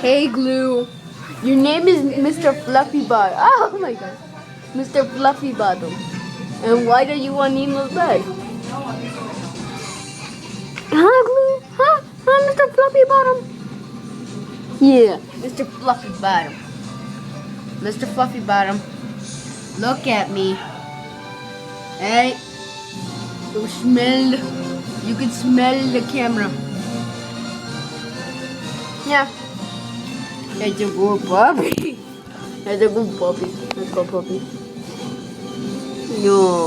Hey Glue, your name is Mr. Fluffy Bottom. Oh my god, Mr. Fluffy Bottom. And why do you want Nemo's bed? Huh, Glue? Huh? Huh, Mr. Fluffy Bottom? Yeah, Mr. Fluffy Bottom. Mr. Fluffy Bottom, look at me. Hey, you can smell the camera. Yeah. It's a good puppy. It's a good puppy. Let's go, puppy. No.